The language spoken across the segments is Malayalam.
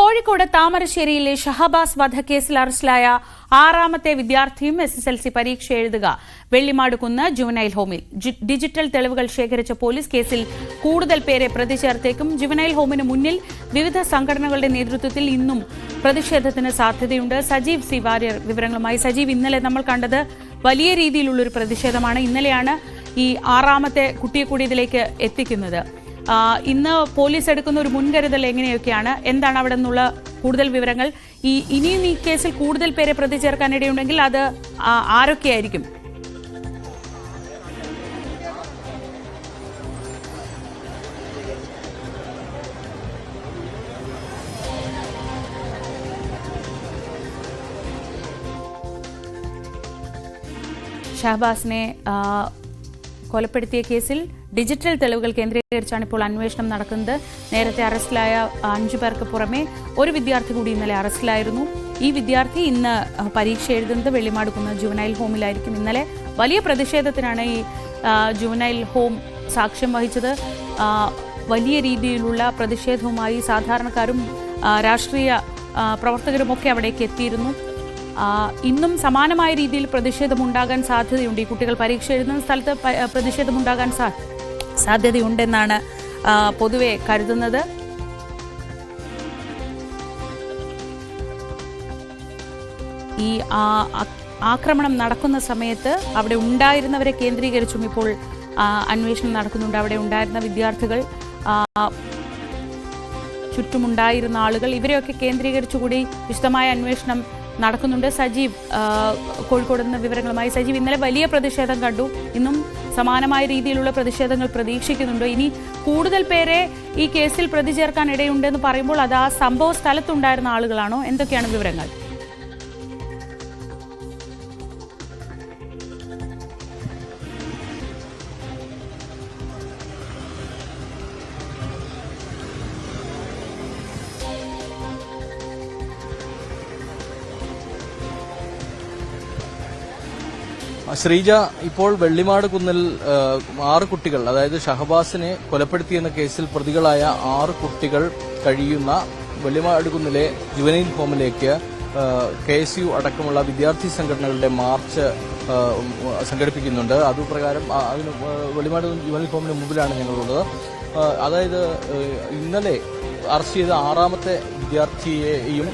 കോഴിക്കോട് താമരശ്ശേരിയിലെ ഷഹബാസ് വധക്കേസിൽ അറസ്റ്റിലായ ആറാമത്തെ വിദ്യാർത്ഥിയും SSLC പരീക്ഷ എഴുതുക വെള്ളിമാടുകുന്ന് ജുവനൈൽ ഹോമിൽ. ഡിജിറ്റൽ തെളിവുകൾ ശേഖരിച്ച പോലീസ് കേസിൽ കൂടുതൽ പേരെ പ്രതി ചേർത്തേക്കും. ജുവനൈൽ ഹോമിന് മുന്നിൽ വിവിധ സംഘടനകളുടെ നേതൃത്വത്തിൽ ഇന്നും പ്രതിഷേധത്തിന് സാധ്യതയുണ്ട്. സജീവ് സി വാര്യർ വിവരങ്ങളുമായി. സജീവ്, ഇന്നലെ നമ്മൾ കണ്ടത് വലിയ രീതിയിലുള്ളൊരു പ്രതിഷേധമാണ്. ഇന്നലെയാണ് ഈ ആറാമത്തെ കുട്ടിയെ കൂടി ഇതിലേക്ക് എത്തിക്കുന്നത്. ഇന്ന് പോലീസ് എടുക്കുന്ന ഒരു മുൻകരുതൽ എങ്ങനെയൊക്കെയാണ്, എന്താണ് അവിടെ നിന്നുള്ള കൂടുതൽ വിവരങ്ങൾ? ഇനിയും ഈ കേസിൽ കൂടുതൽ പേരെ പ്രതി ചേർക്കാനിടയുണ്ടെങ്കിൽ അത് ആരൊക്കെയായിരിക്കും? ഷഹബാസിനെ കൊലപ്പെടുത്തിയ കേസിൽ ഡിജിറ്റൽ തെളിവുകൾ കേന്ദ്രീകരിച്ചാണ് ഇപ്പോൾ അന്വേഷണം നടക്കുന്നത്. നേരത്തെ അറസ്റ്റിലായ 5 പേർക്ക് പുറമെ ഒരു വിദ്യാർത്ഥി കൂടി ഇന്നലെ അറസ്റ്റിലായിരുന്നു. ഈ വിദ്യാർത്ഥി ഇന്ന് പരീക്ഷ എഴുതുന്നത് വെള്ളിമാടുകുന്ന് ജുവനൈൽ ഹോമിലായിരിക്കും. ഇന്നലെ വലിയ പ്രതിഷേധത്തിനാണ് ഈ ജുവനൈൽ ഹോം സാക്ഷ്യം വഹിച്ചത്. വലിയ രീതിയിലുള്ള പ്രതിഷേധവുമായി സാധാരണക്കാരും രാഷ്ട്രീയ പ്രവർത്തകരുമൊക്കെ അവിടേക്ക് എത്തിയിരുന്നു. ഇന്നും സമാനമായ രീതിയിൽ പ്രതിഷേധമുണ്ടാകാൻ സാധ്യതയുണ്ട്. ഈ കുട്ടികൾ പരീക്ഷ എഴുതുന്ന സ്ഥലത്ത് പ്രതിഷേധമുണ്ടാകാൻ സാധ്യതയുണ്ടെന്നാണ് പൊതുവെ കരുതുന്നത്. ഈ ആക്രമണം നടക്കുന്ന സമയത്ത് അവിടെ ഉണ്ടായിരുന്നവരെ കേന്ദ്രീകരിച്ചും ഇപ്പോൾ അന്വേഷണം നടക്കുന്നുണ്ട്. അവിടെ ഉണ്ടായിരുന്ന വിദ്യാർത്ഥികൾ, ചുറ്റുമുണ്ടായിരുന്ന ആളുകൾ, ഇവരെയൊക്കെ കേന്ദ്രീകരിച്ചുകൂടി വിശദമായ അന്വേഷണം നടക്കുന്നുണ്ട്. സജീവ് കോഴിക്കോട് നിന്ന് വിവരങ്ങളുമായി. സജീവ്, ഇന്നലെ വലിയ പ്രതിഷേധം കണ്ടു. ഇന്നും സമാനമായ രീതിയിലുള്ള പ്രതിഷേധങ്ങൾ പ്രതീക്ഷിക്കുന്നുണ്ട്. ഇനി കൂടുതൽ പേരെ ഈ കേസിൽ പ്രതി ചേർക്കാൻ ഇടയുണ്ടെന്ന് പറയുമ്പോൾ അത് ആ സംഭവ സ്ഥലത്തുണ്ടായിരുന്ന ആളുകളാണോ? എന്തൊക്കെയാണ് വിവരങ്ങൾ? ശ്രീജ, ഇപ്പോൾ വെള്ളിമാട് കുന്നിൽ 6 കുട്ടികൾ, അതായത് ഷഹബാസിനെ കൊലപ്പെടുത്തിയെന്ന കേസിൽ പ്രതികളായ 6 കുട്ടികൾ കഴിയുന്ന വെള്ളിമാട് കുന്നിലെ ജുവനൈൽ ഹോമിലേക്ക് KSU അടക്കമുള്ള വിദ്യാർത്ഥി സംഘടനകളുടെ മാർച്ച് സംഘടിപ്പിക്കുന്നുണ്ട്. അതുപ്രകാരം അതിന് വെള്ളിമാട് ജുവനൈൽ ഹോമിന് മുമ്പിലാണ് ഞങ്ങളുള്ളത്. അതായത് ഇന്നലെ അറസ്റ്റ് ചെയ്ത 6ാമത്തെ വിദ്യാർത്ഥിയെയും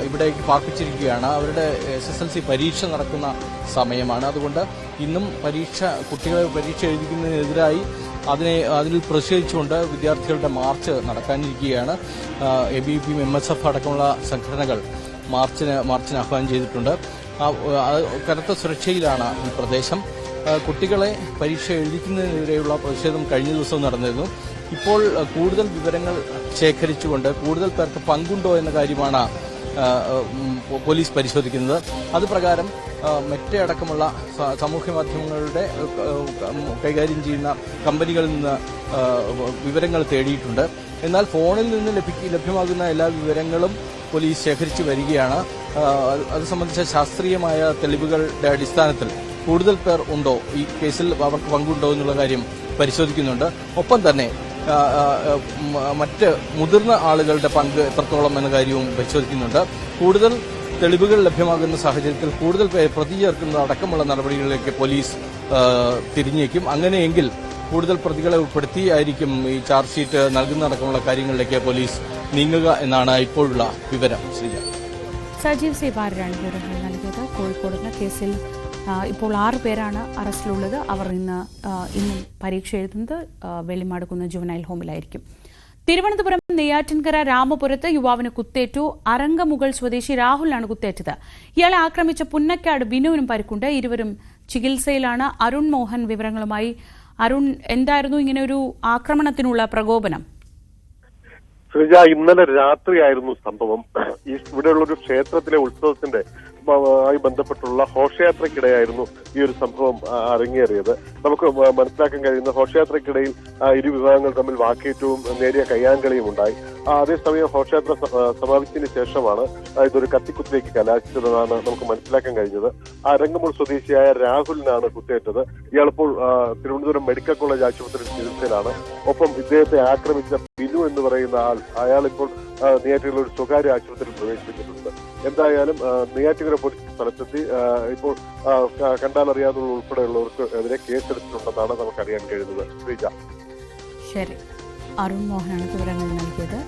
ഇവിടേക്ക് പാർപ്പിച്ചിരിക്കുകയാണ്. അവരുടെ SSLC പരീക്ഷ നടക്കുന്ന സമയമാണ്. അതുകൊണ്ട് ഇന്നും കുട്ടികളെ പരീക്ഷ എഴുതിക്കുന്നതിനെതിരായി അതിൽ പ്രതിഷേധിച്ചുകൊണ്ട് വിദ്യാർത്ഥികളുടെ മാർച്ച് നടക്കാനിരിക്കുകയാണ്. ABVP, MSF അടക്കമുള്ള സംഘടനകൾ മാർച്ചിന് ആഹ്വാനം ചെയ്തിട്ടുണ്ട്. കനത്ത സുരക്ഷയിലാണ് ഈ പ്രദേശം. കുട്ടികളെ പരീക്ഷ എഴുതിക്കുന്നതിനെതിരെയുള്ള പ്രതിഷേധം കഴിഞ്ഞ ദിവസം നടന്നിരുന്നു. ഇപ്പോൾ കൂടുതൽ വിവരങ്ങൾ ശേഖരിച്ചുകൊണ്ട് കൂടുതൽ പേർക്ക് പങ്കുണ്ടോ എന്ന കാര്യമാണ് പോലീസ് പരിശോധിക്കുന്നത്. അതുപ്രകാരം മെറ്റയടക്കമുള്ള സാമൂഹ്യ മാധ്യമങ്ങളുടെ കൈകാര്യം ചെയ്യുന്ന കമ്പനികളിൽ നിന്ന് വിവരങ്ങൾ തേടിയിട്ടുണ്ട്. എന്നാൽ ഫോണിൽ നിന്ന് ലഭ്യമാകുന്ന എല്ലാ വിവരങ്ങളും പോലീസ് ശേഖരിച്ചു വരികയാണ്. അത് സംബന്ധിച്ച ശാസ്ത്രീയമായ തെളിവുകളുടെ അടിസ്ഥാനത്തിൽ കൂടുതൽ പേർ ഉണ്ടോ, ഈ കേസിൽ അവർക്ക് പങ്കുണ്ടോ എന്നുള്ള കാര്യം പരിശോധിക്കുന്നുണ്ട്. ഒപ്പം തന്നെ മറ്റ് മുതിർന്ന ആളുകളുടെ പങ്ക് എത്രത്തോളം എന്ന കാര്യവും പരിശോധിക്കുന്നുണ്ട്. കൂടുതൽ തെളിവുകൾ ലഭ്യമാകുന്ന സാഹചര്യത്തിൽ കൂടുതൽ പേരെ പ്രതി ചേർക്കുന്നത് അടക്കമുള്ള നടപടികളിലേക്ക് പോലീസ് തിരിഞ്ഞേക്കും. അങ്ങനെയെങ്കിൽ കൂടുതൽ പ്രതികളെ ഉൾപ്പെടുത്തിയായിരിക്കും ഈ ചാർജ് ഷീറ്റ് നൽകുന്നതടക്കമുള്ള കാര്യങ്ങളിലേക്ക് പോലീസ് നീങ്ങുക എന്നാണ് ഇപ്പോഴുള്ള വിവരം. സജീവ് സി വാര്യരാണ് വിവരങ്ങൾ നൽകിയത്. കോഴിക്കോട് കേസിൽ ഇപ്പോൾ 6 പേരാണ് അറസ്റ്റിലുള്ളത്. അവർ ഇന്നും പരീക്ഷ എഴുതുന്നത് വെള്ളിമാടുകുന്ന് ജുവനൈൽ ഹോമിലായിരിക്കും. തിരുവനന്തപുരം നെയ്യാറ്റിൻകര രാമപുരത്ത് യുവാവിന് കുത്തേറ്റു. അരങ്കമുകൾ സ്വദേശി രാഹുലിനാണ് കുത്തേറ്റത്. ഇയാളെ ആക്രമിച്ച പുന്നക്കാട് ബിനുവിനും പരിക്കുണ്ട്. ഇരുവരും ചികിത്സയിലാണ്. അരുൺ മോഹൻ വിവരങ്ങളുമായി. അരുൺ, എന്തായിരുന്നു ഇങ്ങനെ ഒരു ആക്രമണത്തിനുള്ള പ്രകോപനം? ശ്രീജ, ഇന്നലെ രാത്രിയായിരുന്നു സംഭവം. ഇവിടെയുള്ള ഒരു ക്ഷേത്രത്തിലെ ഉത്സവത്തിന്റെ ആയി ബന്ധപ്പെട്ടുള്ള ഘോഷയാത്രയ്ക്കിടെയായിരുന്നു ഈ ഒരു സംഭവം അരങ്ങേറിയത്. നമുക്ക് മനസ്സിലാക്കാൻ കഴിയുന്ന ഘോഷയാത്രയ്ക്കിടയിൽ ഇരു വിഭാഗങ്ങൾ തമ്മിൽ വാക്കേറ്റവും നേരിയ കയ്യാങ്കളിയും ഉണ്ടായി. അതേസമയം ഘോഷയാത്ര സമാപിച്ചതിന് ശേഷമാണ് ഇതൊരു കത്തിക്കുത്തിലേക്ക് കലാശിച്ചതെന്നാണ് നമുക്ക് മനസ്സിലാക്കാൻ കഴിഞ്ഞത്. അരങ്ങമൂൾ സ്വദേശിയായ രാഹുലിനാണ് കുത്തേറ്റത്. ഇയാളിപ്പോൾ തിരുവനന്തപുരം മെഡിക്കൽ കോളേജ് ആശുപത്രിയിൽ ചികിത്സയിലാണ്. ഒപ്പം ഇദ്ദേഹത്തെ ആക്രമിച്ച ബിനു എന്ന് പറയുന്ന അയാളിപ്പോൾ നെയ്യാറ്റിൻകര ഒരു സ്വകാര്യ ആശുപത്രിയിൽ പ്രവേശിപ്പിച്ചിട്ടുണ്ട്. എന്തായാലും നെയ്യാറ്റിൻകര പോലീസ് സ്ഥലത്തെത്തി ഇപ്പോൾ കണ്ടാലറിയാവുന്ന ഉൾപ്പെടെയുള്ളവർക്ക് എതിരെ കേസെടുത്തിട്ടുണ്ടെന്നാണ് നമുക്കറിയാൻ കഴിയുന്നത്. ശ്രീജ, ശരി. അരുൺ മോഹനാണ് വിവരങ്ങൾ നൽകിയത്.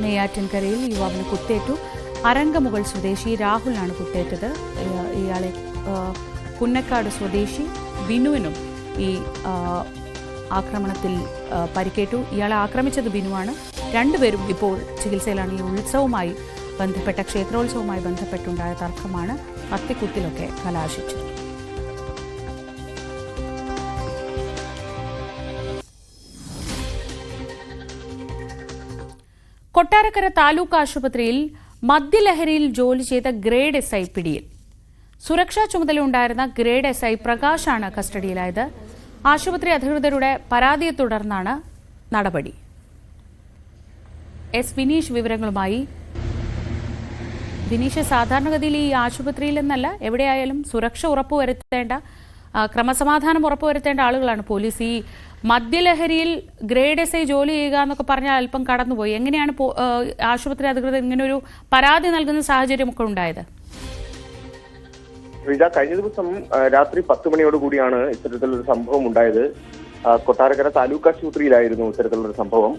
നെയ്യാറ്റിൻകരയിൽ യുവാവിന് കുത്തേറ്റു. അരങ്കമുകൾ സ്വദേശി രാഹുലിനാണ് കുത്തേറ്റത്. ഇയാളെ പുന്നക്കാട് സ്വദേശി ബിനുവിനും ഈ ആക്രമണത്തിൽ പരിക്കേറ്റു. ഇയാളെ ആക്രമിച്ചത് ബിനുവാണ്. രണ്ടുപേരും ഇപ്പോൾ ചികിത്സയിലാണ്. ഈ ഉത്സവവുമായി ബന്ധപ്പെട്ട ക്ഷേത്രോത്സവവുമായി ബന്ധപ്പെട്ടുണ്ടായ തർക്കമാണ് കത്തിക്കുത്തിലൊക്കെ കലാശിച്ചത്. കൊട്ടാരക്കര താലൂക്ക് ആശുപത്രിയിൽ മദ്യലഹരിയിൽ ജോലി ചെയ്ത ഗ്രേഡ് SI പിടിയിൽ. സുരക്ഷാ ചുമതലയുണ്ടായിരുന്ന ഗ്രേഡ് SI പ്രകാശാണ് കസ്റ്റഡിയിലായത്. ആശുപത്രി അധികൃതരുടെ പരാതിയെ തുടർന്നാണ് നടപടി. വിനീഷ് വിവരങ്ങളുമായി. വിനീഷ്, സാധാരണഗതിയിൽ ഈ ആശുപത്രിയിൽ നിന്നല്ല എവിടെയായാലും സുരക്ഷ ഉറപ്പുവരുത്തേണ്ട, ക്രമസമാധാനം ഉറപ്പുവരുത്തേണ്ട ആളുകളാണ് പോലീസ്. ഈ മദ്യലഹരിയിൽ ഗ്രേഡ് SI ജോലി ചെയ്യുക എന്നൊക്കെ പറഞ്ഞാൽ അല്പം കടന്നുപോയി. എങ്ങനെയാണ് ആശുപത്രി അധികൃതർ ഇങ്ങനെ ഒരു പരാതി നൽകുന്ന സാഹചര്യമൊക്കെ ഉണ്ടായത്? കഴിഞ്ഞ ദിവസം രാത്രി 10 മണിയോടുകൂടിയാണ് ഇത്തരത്തിലൊരു സംഭവം ഉണ്ടായത്. കൊട്ടാരക്കര താലൂക്ക് ആശുപത്രിയിലായിരുന്നു ഇത്തരത്തിലുള്ളൊരു സംഭവം.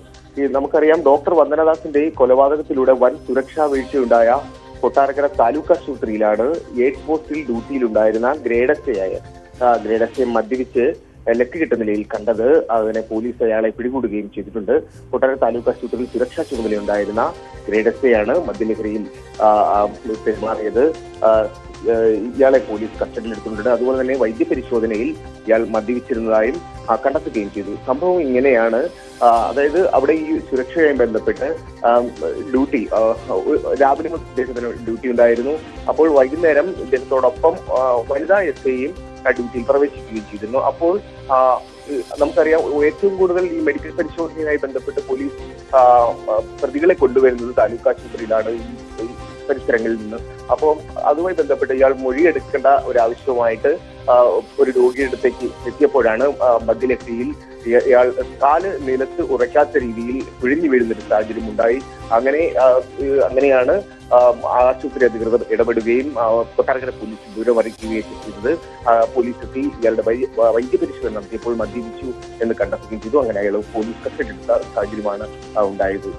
നമുക്കറിയാം, ഡോക്ടർ വന്ദനദാസിന്റെ കൊലപാതകത്തിലൂടെ വൻ സുരക്ഷാ വീഴ്ചയുണ്ടായ കൊട്ടാരക്കര താലൂക്ക് ആശുപത്രിയിലാണ് 8 പോസ്റ്റിൽ ഡ്യൂട്ടിയിലുണ്ടായിരുന്ന ഗ്രേഡ് SI മദ്യപിച്ച് ലക്ക് കിട്ടുന്ന നിലയിൽ കണ്ടത്. അതിനെ പോലീസ് അയാളെ പിടികൂടുകയും ചെയ്തിട്ടുണ്ട്. കൊട്ടാരക്കര താലൂക്ക് ആശുപത്രിയിൽ സുരക്ഷാ ചുമതലയുണ്ടായിരുന്ന ഗ്രേഡ് SI ആണ് മദ്യലഹരിയിൽ പെരുമാറിയത്. ഇയാളെ പോലീസ് കസ്റ്റഡിയിലെടുത്തിട്ടുണ്ട്. അതുപോലെ തന്നെ വൈദ്യപരിശോധനയിൽ ഇയാൾ മദ്യപിച്ചിരുന്നതായും കണ്ടെത്തുകയും ചെയ്തു. സംഭവം ഇങ്ങനെയാണ്. അതായത് അവിടെ ഈ സുരക്ഷയുമായി ബന്ധപ്പെട്ട് ഡ്യൂട്ടി രാവിലെ ഇദ്ദേഹത്തിന് ഡ്യൂട്ടി ഉണ്ടായിരുന്നു. അപ്പോൾ വൈകുന്നേരം ഇദ്ദേഹത്തോടൊപ്പം വനിതാ SIയും ഡ്യൂട്ടിയിൽ പ്രവേശിക്കുകയും ചെയ്തിരുന്നു. അപ്പോൾ നമുക്കറിയാം, ഏറ്റവും കൂടുതൽ ഈ മെഡിക്കൽ പരിശോധനയുമായി ബന്ധപ്പെട്ട് പോലീസ് പ്രതികളെ കൊണ്ടുവരുന്നത് താലൂക്ക് ആശുപത്രിയിലാണ്, ഈ പരിസരങ്ങളിൽ നിന്ന്. അപ്പോൾ അതുമായി ബന്ധപ്പെട്ട് ഇയാൾ മൊഴിയെടുക്കേണ്ട ഒരാവശ്യവുമായിട്ട് ഒരു രോഗിയുടെ അടുത്തേക്ക് എത്തിയപ്പോഴാണ് മദ്യലഹരിയിൽ ഇയാൾ കാല് നിലത്ത് ഉറയ്ക്കാത്ത രീതിയിൽ പിഴിഞ്ഞു വീഴുന്നൊരു സാഹചര്യം ഉണ്ടായി. അങ്ങനെയാണ് ആശുപത്രി അധികൃതർ ഇടപെടുകയും കൊട്ടാരക്കര പോലീസ് വിവരം അറിയിക്കുകയും ചെയ്തത്. പോലീസ് എത്തി ഇയാളുടെ വൈദ്യപരിശോധന നടത്തിയപ്പോൾ മദ്യപിച്ചു എന്ന് കണ്ടെത്തുകയും ചെയ്തു. അങ്ങനെ അയാൾ പോലീസ് കസ്റ്റഡി എടുത്ത സാഹചര്യമാണ് ഉണ്ടായത്.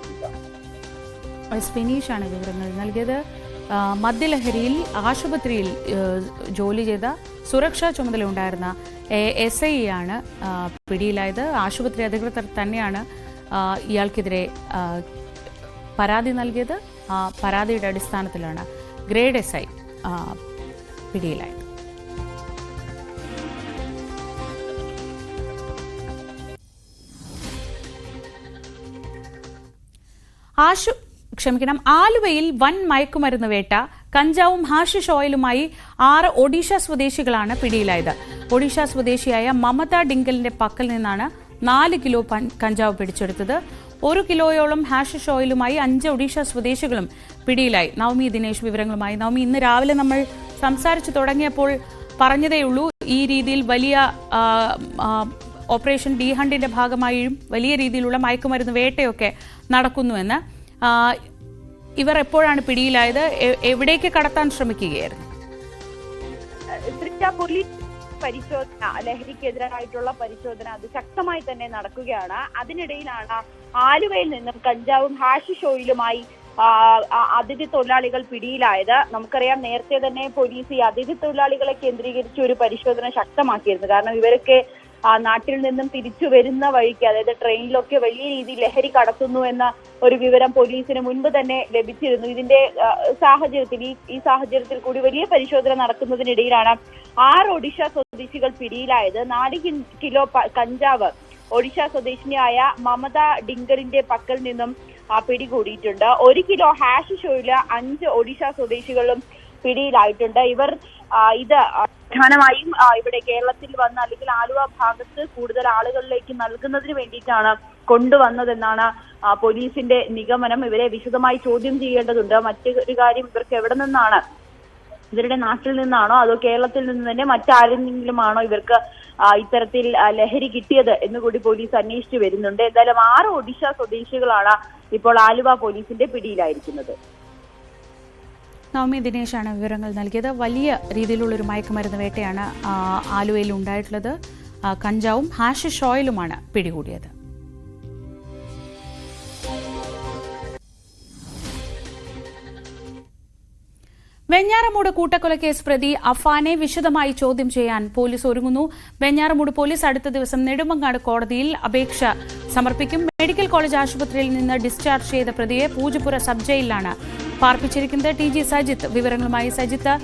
വിനീഷാണ് വിവരങ്ങൾ നൽകിയത്. മദ്യലഹരിയിൽ ആശുപത്രിയിൽ ജോലി ചെയ്ത സുരക്ഷാ ചുമതലയുണ്ടായിരുന്ന SI ആണ് പിടിയിലായത്. ആശുപത്രി അധികൃതർ തന്നെയാണ് ഇയാൾക്കെതിരെ പരാതി നൽകിയത്. ആ പരാതിയുടെ അടിസ്ഥാനത്തിലാണ് ഗ്രേഡ് SI പിടിയിലായത്. ആലുവയിൽ വൻ മയക്കുമരുന്ന് വേട്ട. കഞ്ചാവും ഹാഷിഷ് ഓയിലുമായി 6 ഒഡീഷ സ്വദേശികളാണ് പിടിയിലായത്. ഒഡീഷ സ്വദേശിയായ മമത ഡിങ്കലിന്റെ പക്കൽ നിന്നാണ് 4 കിലോ കഞ്ചാവ് പിടിച്ചെടുത്തത്. 1 കിലോയോളം ഹാഷിഷ് ഓയിലുമായി 5 ഒഡീഷ സ്വദേശികളും പിടിയിലായി. നവമി ദിനേശ് വിവരങ്ങളുമായി. നവമി, ഇന്ന് രാവിലെ നമ്മൾ സംസാരിച്ചു തുടങ്ങിയപ്പോൾ പറഞ്ഞതേയുള്ളൂ ഈ രീതിയിൽ വലിയ ഓപ്പറേഷൻ ഡി ഹണ്ടിന്റെ ഭാഗമായും വലിയ രീതിയിലുള്ള മയക്കുമരുന്ന് വേട്ടയൊക്കെ നടക്കുന്നുവെന്ന്. ഇവർ എപ്പോഴാണ് പിടിയിലായത്? എവിടേക്ക് കടത്താൻ ശ്രമിക്കുകയായിരുന്നു? പോലീസ് പരിശോധന, ലഹരിക്കെതിരായിട്ടുള്ള പരിശോധന അത് ശക്തമായി തന്നെ നടക്കുകയാണ്. അതിനിടയിലാണ് ആലുവയിൽ നിന്നും കഞ്ചാവും ഹാഷിഷ് ഓയിലുമായി അതിഥി തൊഴിലാളികൾ പിടിയിലായത്. നമുക്കറിയാം, നേരത്തെ തന്നെ പോലീസ് ഈ അതിഥി തൊഴിലാളികളെ കേന്ദ്രീകരിച്ച് ഒരു പരിശോധന ശക്തമാക്കിയിരുന്നു. കാരണം ഇവരൊക്കെ നാട്ടിൽ നിന്നും തിരിച്ചു വരുന്ന വഴിക്ക്, അതായത് ട്രെയിനിലൊക്കെ വലിയ രീതിയിൽ ലഹരി കടത്തുന്നു എന്ന ഒരു വിവരം പോലീസിന് മുൻപ് തന്നെ ലഭിച്ചിരുന്നു. ഇതിന്റെ ഈ സാഹചര്യത്തിൽ കൂടി വലിയ പരിശോധന നടക്കുന്നതിനിടയിലാണ് 6 ഒഡീഷ സ്വദേശികൾ പിടിയിലായത്. 4 കിലോ കഞ്ചാവ് ഒഡീഷ സ്വദേശിനിയായ മമത ഡിങ്കലിന്റെ പക്കൽ നിന്നും പിടികൂടിയിട്ടുണ്ട്. 1 കിലോ ഹാഷിഷ് ഓയിൽ 5 ഒഡീഷ സ്വദേശികളും പിടിയിലായിട്ടുണ്ട്. ഇവർ ഇത് പ്രധാനമായും ഇവിടെ കേരളത്തിൽ വന്ന് അല്ലെങ്കിൽ ആലുവ ഭാഗത്ത് കൂടുതൽ ആളുകളിലേക്ക് നൽകുന്നതിന് വേണ്ടിയിട്ടാണ് കൊണ്ടുവന്നതെന്നാണ് പോലീസിന്റെ നിഗമനം. ഇവരെ വിശദമായി ചോദ്യം ചെയ്യേണ്ടതുണ്ട്. മറ്റൊരു കാര്യം, ഇവർക്ക് എവിടെ നിന്നാണ്, ഇവരുടെ നാട്ടിൽ നിന്നാണോ അതോ കേരളത്തിൽ നിന്ന് തന്നെ മറ്റാരെങ്കിലുമാണോ ഇവർക്ക് ഇത്തരത്തിൽ ലഹരി കിട്ടിയത് എന്നുകൂടി പോലീസ് അന്വേഷിച്ചു വരുന്നുണ്ട്. എന്തായാലും 6 ഒഡീഷ സ്വദേശികളാണ് ഇപ്പോൾ ആലുവ പോലീസിന്റെ പിടിയിലായിരിക്കുന്നത്. നവമി ദിനേശാണ് വിവരങ്ങൾ നൽകിയത്. വലിയ രീതിയിലുള്ളൊരു മയക്കുമരുന്ന് വേട്ടയാണ് ആലുവയിൽ ഉണ്ടായിട്ടുള്ളത്. കഞ്ചാവും ഹാഷിഷ് ഓയിലുമാണ് പിടികൂടിയത്. വെഞ്ഞാറമൂട് കൂട്ടക്കൊലക്കേസ് പ്രതി അഫാനെ വിശദമായി ചോദ്യം ചെയ്യാൻ പോലീസ് ഒരുങ്ങുന്നു. വെഞ്ഞാറമൂട് പോലീസ് അടുത്ത ദിവസം നെടുമങ്ങാട് കോടതിയിൽ അപേക്ഷ സമർപ്പിക്കും. മെഡിക്കൽ കോളേജ് ആശുപത്രിയിൽ നിന്ന് ഡിസ്ചാർജ് ചെയ്ത പ്രതിയെ പൂജപ്പുര സബ് ജയിലിലാണ് പാർപ്പിച്ചിരിക്കുന്നത്. TG സജിത്ത് വിവരങ്ങളുമായി. സജിത്ത്,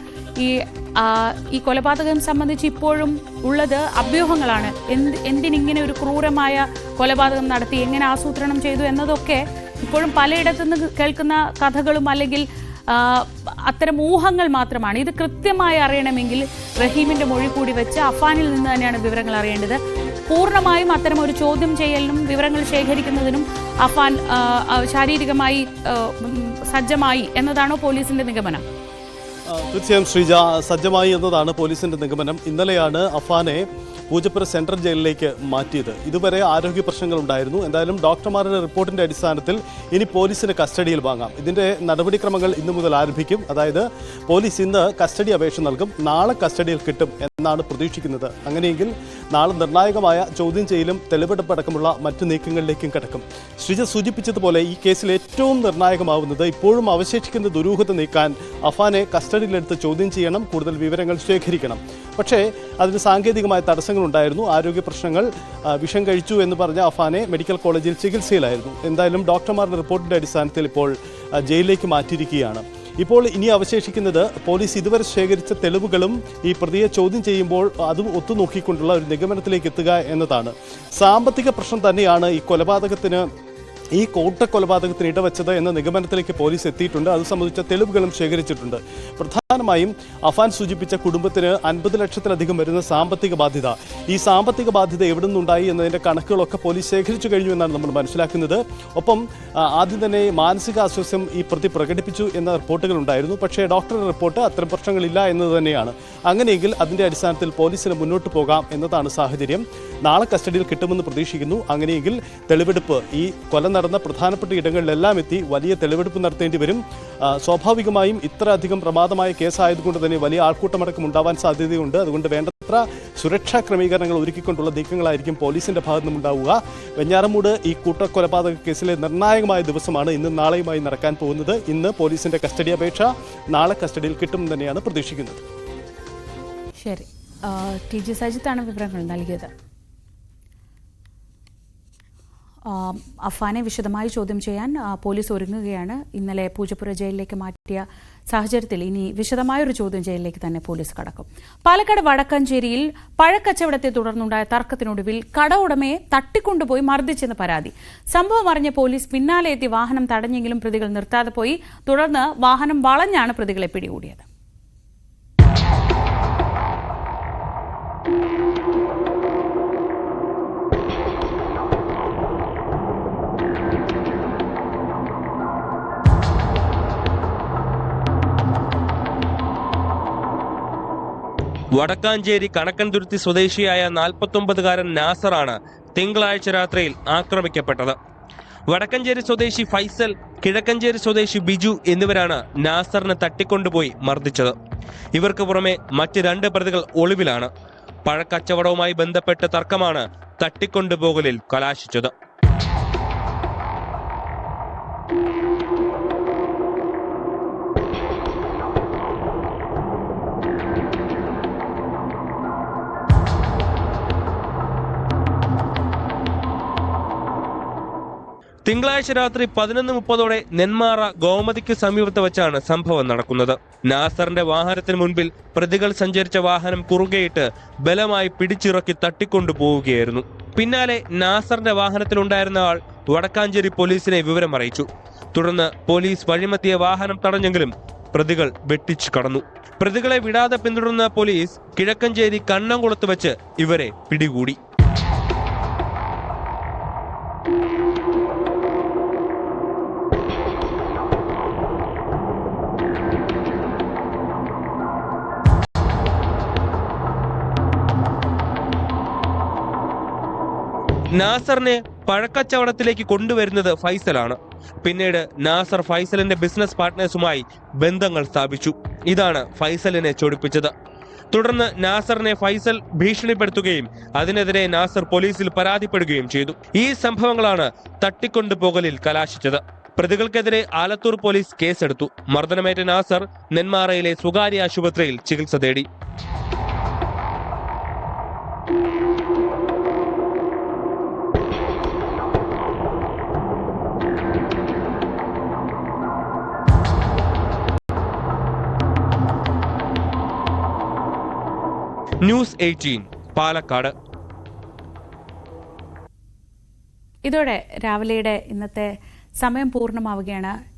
ഈ കൊലപാതകം സംബന്ധിച്ച് ഇപ്പോഴും ഉള്ളത് അഭ്യൂഹങ്ങളാണ്. എന്തിനിങ്ങനെ ഒരു ക്രൂരമായ കൊലപാതകം നടത്തി, എങ്ങനെ ആസൂത്രണം ചെയ്തു എന്നതൊക്കെ ഇപ്പോഴും പലയിടത്തുനിന്ന് കേൾക്കുന്ന കഥകളും അല്ലെങ്കിൽ അത്തരം ഊഹങ്ങൾ മാത്രമാണ്. ഇത് കൃത്യമായി അറിയണമെങ്കിൽ റഹീമിന്റെ മൊഴി കൂടി വെച്ച് അഫാനിൽ നിന്ന് തന്നെയാണ് വിവരങ്ങൾ അറിയേണ്ടത്. പൂർണ്ണമായും അത്തരം ഒരു ചോദ്യം ചെയ്യലിനും വിവരങ്ങൾ ശേഖരിക്കുന്നതിനും അഫാൻ ശാരീരികമായി സജ്ജമായി എന്നതാണോ പോലീസിന്റെ നിഗമനം? തീർച്ചയായും ശ്രീജ, സജ്ജമായി എന്നതാണ് പോലീസിന്റെ നിഗമനം. ഇന്നലെയാണ് അഫാനെ പൂജപ്പുര സെൻട്രൽ ജയിലിലേക്ക് മാറ്റിയത്. ഇതുവരെ ആരോഗ്യ പ്രശ്നങ്ങൾ ഉണ്ടായിരുന്നു. എന്തായാലും ഡോക്ടർമാരുടെ റിപ്പോർട്ടിന്റെ അടിസ്ഥാനത്തിൽ ഇനി പോലീസിന് കസ്റ്റഡിയിൽ വാങ്ങാം. ഇതിന്റെ നടപടിക്രമങ്ങൾ ഇന്നു മുതൽ ആരംഭിക്കും. അതായത് പോലീസ് ഇന്ന് കസ്റ്റഡി അപേക്ഷ നൽകും, നാളെ കസ്റ്റഡിയിൽ കിട്ടും എന്നാണ് പ്രതീക്ഷിക്കുന്നത്. അങ്ങനെയെങ്കിൽ നാളെ നിർണായകമായ ചോദ്യം ചെയ്യലും തെളിവെടുപ്പടക്കമുള്ള മറ്റു നീക്കങ്ങളിലേക്കും കടക്കും. ശ്രീജ സൂചിപ്പിച്ചതുപോലെ ഈ കേസിൽ ഏറ്റവും നിർണായകമാവുന്നത് ഇപ്പോഴും അവശേഷിക്കുന്ന ദുരൂഹത നീക്കാൻ അഫാനെ കസ്റ്റഡിയിലെടുത്ത് ചോദ്യം ചെയ്യണം, കൂടുതൽ വിവരങ്ങൾ ശേഖരിക്കണം. പക്ഷേ അതിന് സാങ്കേതികമായ തടസ്സങ്ങളുണ്ടായിരുന്നു. ആരോഗ്യ പ്രശ്നങ്ങൾ, വിഷം കഴിച്ചു എന്ന് പറഞ്ഞ അഫാനെ മെഡിക്കൽ കോളേജിൽ ചികിത്സയിലായിരുന്നു. എന്തായാലും ഡോക്ടർമാരുടെ റിപ്പോർട്ടിന്റെ അടിസ്ഥാനത്തിൽ ഇപ്പോൾ ജയിലിലേക്ക് മാറ്റിയിരിക്കുകയാണ്. ഇപ്പോൾ ഇനി അവശേഷിക്കുന്നത് പോലീസ് ഇതുവരെ ശേഖരിച്ച തെളിവുകളും ഈ പ്രതിയെ ചോദ്യം ചെയ്യുമ്പോൾ അതും ഒത്തുനോക്കിക്കൊണ്ടുള്ള ഒരു നിഗമനത്തിലേക്ക് എത്തുക എന്നതാണ്. സാമ്പത്തിക പ്രശ്നം തന്നെയാണ് ഈ കൊലപാതകത്തിന്, ഈ കൂട്ടക്കൊലപാതകത്തിന് ഇടവെച്ചത് എന്ന നിഗമനത്തിലേക്ക് പോലീസ് എത്തിയിട്ടുണ്ട്. അത് സംബന്ധിച്ച തെളിവുകളും ശേഖരിച്ചിട്ടുണ്ട്. പ്രധാനമായും അഫാൻ സൂചിപ്പിച്ച കുടുംബത്തിന് 50 ലക്ഷത്തിലധികം വരുന്ന സാമ്പത്തിക ബാധ്യത. ഈ സാമ്പത്തിക ബാധ്യത എവിടെ നിന്നുണ്ടായി എന്നതിന്റെ കണക്കുകളൊക്കെ പോലീസ് ശേഖരിച്ചു കഴിഞ്ഞു എന്നാണ് നമ്മൾ മനസ്സിലാക്കുന്നത്. ഒപ്പം ആദ്യം തന്നെ മാനസികാസ്വാസ്ഥ്യം ഈ പ്രതി പ്രകടിപ്പിച്ചു എന്ന റിപ്പോർട്ടുകൾ ഉണ്ടായിരുന്നു. പക്ഷേ ഡോക്ടറുടെ റിപ്പോർട്ട് അത്തരം പ്രശ്നങ്ങളില്ല എന്നത് തന്നെയാണ്. അങ്ങനെയെങ്കിൽ അതിന്റെ അടിസ്ഥാനത്തിൽ പോലീസിന് മുന്നോട്ട് പോകാം എന്നതാണ് സാഹചര്യം. നാളെ കസ്റ്റഡിയിൽ കിട്ടുമെന്ന് പ്രതീക്ഷിക്കുന്നു. അങ്ങനെയെങ്കിൽ തെളിവെടുപ്പ്, ഈ കൊല നടന്ന പ്രധാനപ്പെട്ട ഇടങ്ങളിലെല്ലാം എത്തി വലിയ തെളിവെടുപ്പ് നടത്തേണ്ടി വരും. സ്വാഭാവികമായും ഇത്ര അധികം പ്രമാദമായ കേസായതുകൊണ്ട് തന്നെ വലിയ ആൾക്കൂട്ടമടക്കം ഉണ്ടാവാൻ സാധ്യതയുണ്ട്. അതുകൊണ്ട് വേണ്ടത്ര സുരക്ഷാ ക്രമീകരണങ്ങൾ ഒരുക്കിക്കൊണ്ടുള്ള നീക്കങ്ങളായിരിക്കും പോലീസിന്റെ ഭാഗത്തു നിന്നുണ്ടാവുക. വെഞ്ഞാറമൂട് ഈ കൂട്ടക്കൊലപാതക കേസിലെ നിർണായകമായ ദിവസമാണ് ഇന്നും നാളെയുമായി നടക്കാൻ പോകുന്നത്. ഇന്ന് പോലീസിന്റെ കസ്റ്റഡി അപേക്ഷ, നാളെ കസ്റ്റഡിയിൽ കിട്ടുമെന്ന് തന്നെയാണ് പ്രതീക്ഷിക്കുന്നത്. ശരി, TG സജിത്താണ് വിവരങ്ങൾ നൽകിയത്. അഫാനെ വിശദമായി ചോദ്യം ചെയ്യാൻ പോലീസ് ഒരുങ്ങുകയാണ്. ഇന്നലെ പൂജപ്പുര ജയിലിലേക്ക് മാറ്റിയ സാഹചര്യത്തിൽ ഇനി വിശദമായൊരു ചോദ്യം ചെയ്യലിലേക്ക് തന്നെ പോലീസ് കടക്കും. പാലക്കാട് വടക്കഞ്ചേരിയിൽ പഴക്കച്ചവടത്തെ തുടർന്നുണ്ടായ തർക്കത്തിനൊടുവിൽ കട ഉടമയെ തട്ടിക്കൊണ്ടുപോയി മർദ്ദിച്ചെന്ന് പരാതി. സംഭവം അറിഞ്ഞ പോലീസ് പിന്നാലെ എത്തി വാഹനം തടഞ്ഞെങ്കിലും പ്രതികൾ നിർത്താതെ പോയി. തുടർന്ന് വാഹനം വളഞ്ഞാണ് പ്രതികളെ പിടികൂടിയത്. വടക്കാഞ്ചേരി കണക്കൻതുരുത്തി സ്വദേശിയായ 49-കാരൻ നാസറാണ് തിങ്കളാഴ്ച രാത്രിയിൽ ആക്രമിക്കപ്പെട്ടത്. വടക്കഞ്ചേരി സ്വദേശി ഫൈസൽ, കിഴക്കഞ്ചേരി സ്വദേശി ബിജു എന്നിവരാണ് നാസറിനെ തട്ടിക്കൊണ്ടുപോയി മർദ്ദിച്ചത്. ഇവർക്ക് പുറമെ മറ്റ് 2 പ്രതികൾ ഒളിവിലാണ്. പഴക്കച്ചവടവുമായി ബന്ധപ്പെട്ട തർക്കമാണ് തട്ടിക്കൊണ്ടുപോകലിൽ കലാശിച്ചത്. തിങ്കളാഴ്ച രാത്രി 11:30 നെന്മാറ ഗോമതിക്ക് സമീപത്ത് വെച്ചാണ് സംഭവം നടക്കുന്നത്. നാസറിന്റെ വാഹനത്തിന് മുൻപിൽ പ്രതികൾ സഞ്ചരിച്ച വാഹനം കുറുകെയിട്ട് ബലമായി പിടിച്ചിറക്കി തട്ടിക്കൊണ്ടുപോവുകയായിരുന്നു. പിന്നാലെ നാസറിന്റെ വാഹനത്തിലുണ്ടായിരുന്ന ആൾ വടക്കാഞ്ചേരി പോലീസിനെ വിവരം അറിയിച്ചു. തുടർന്ന് പോലീസ് വഴിമത്തിയ വാഹനം തടഞ്ഞെങ്കിലും പ്രതികൾ വെട്ടിച്ചു കടന്നു. പ്രതികളെ വിടാതെ പിന്തുടർന്ന പോലീസ് കിഴക്കഞ്ചേരി കണ്ണംകുളത്ത് വെച്ച് ഇവരെ പിടികൂടി. നാസറിനെ പഴക്കച്ചവടത്തിലേക്ക് കൊണ്ടുവരുന്നത് ഫൈസലാണ്. പിന്നീട് നാസർ ഫൈസലിന്റെ ബിസിനസ് പാർട്ട്നേഴ്സുമായി ബന്ധങ്ങൾ സ്ഥാപിച്ചു. ഇതാണ് ഫൈസലിനെ ചൊടിപ്പിച്ചത്. തുടർന്ന് നാസറിനെ ഫൈസൽ ഭീഷണിപ്പെടുത്തുകയും അതിനെതിരെ നാസർ പോലീസിൽ പരാതിപ്പെടുകയും ചെയ്തു. ഈ സംഭവങ്ങളാണ് തട്ടിക്കൊണ്ടുപോകലിൽ കലാശിച്ചത്. പ്രതികൾക്കെതിരെ ആലത്തൂർ പോലീസ് കേസെടുത്തു. മർദ്ദനമേറ്റ നാസർ നെന്മാറയിലെ സ്വകാര്യ ആശുപത്രിയിൽ ചികിത്സ തേടി. ന്യൂസ് 18 പാലക്കാട്. ഇതോടെ രാവിലെയുടെ ഇന്നത്തെ സമയം പൂർണ്ണമാവുകയാണ്.